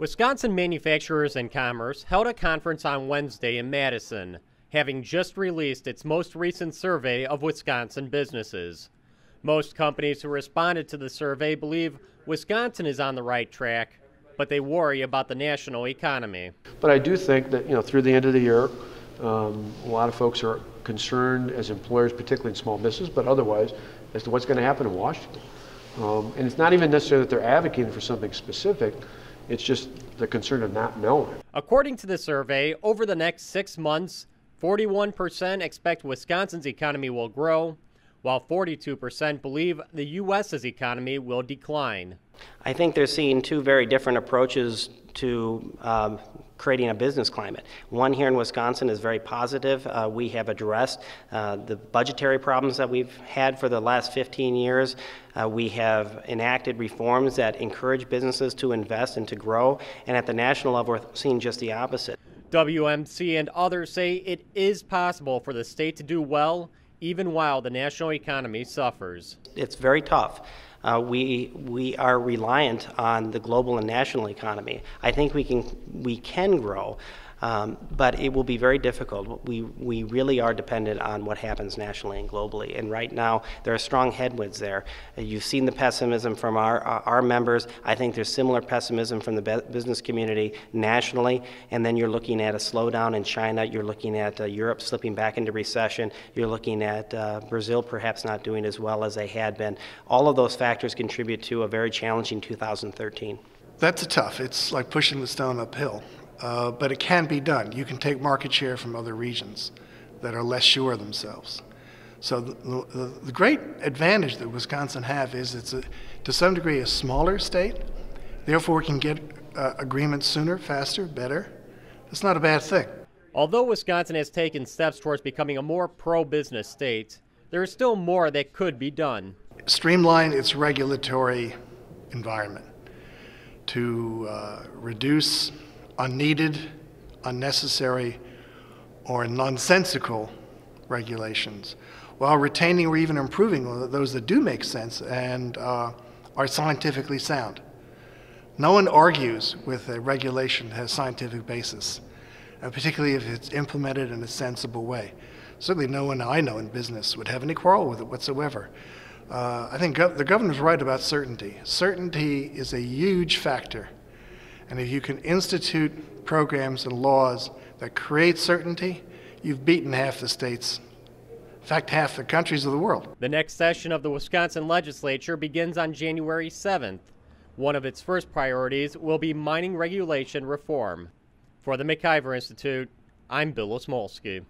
Wisconsin Manufacturers and Commerce held a conference on Wednesday in Madison, having just released its most recent survey of Wisconsin businesses. Most companies who responded to the survey believe Wisconsin is on the right track, but they worry about the national economy. But I do think that, through the end of the year, a lot of folks are concerned as employers, particularly in small business, but otherwise, as to what's going to happen in Washington. And it's not even necessarily that they're advocating for something specific. It's just the concern of not knowing. According to the survey, over the next 6 months, 41% expect Wisconsin's economy will grow, while 42% believe the U.S.'s economy will decline. I think they're seeing two very different approaches to creating a business climate. One here in Wisconsin is very positive. We have addressed the budgetary problems that we've had for the last 15 years. We have enacted reforms that encourage businesses to invest and to grow. And at the national level, we're seeing just the opposite. WMC and others say it is possible for the state to do well, even while the national economy suffers. It's very tough. We are reliant on the global and national economy. I think we can grow, but it will be very difficult. We really are dependent on what happens nationally and globally. And right now, there are strong headwinds there. You've seen the pessimism from our members. I think there's similar pessimism from the business community nationally. And then you're looking at a slowdown in China. You're looking at Europe slipping back into recession. You're looking at Brazil perhaps not doing as well as they had been. All of those factors contribute to a very challenging 2013. That's tough. It's like pushing the stone uphill. But it can be done. You can take market share from other regions that are less sure of themselves. So the great advantage that Wisconsin have is it's, to some degree, a smaller state. Therefore, we can get agreements sooner, faster, better. It's not a bad thing. Although Wisconsin has taken steps towards becoming a more pro-business state, there is still more that could be done. Streamline its regulatory environment to reduce unneeded, unnecessary, or nonsensical regulations, while retaining or even improving those that do make sense and are scientifically sound. No one argues with a regulation that has scientific basis, particularly if it's implemented in a sensible way. Certainly no one I know in business would have any quarrel with it whatsoever. I think the governor's right about certainty. Certainty is a huge factor. And if you can institute programs and laws that create certainty, you've beaten half the states, in fact, half the countries of the world. The next session of the Wisconsin legislature begins on January 7th. One of its first priorities will be mining regulation reform. For the McIver Institute, I'm Bill Osmolsky.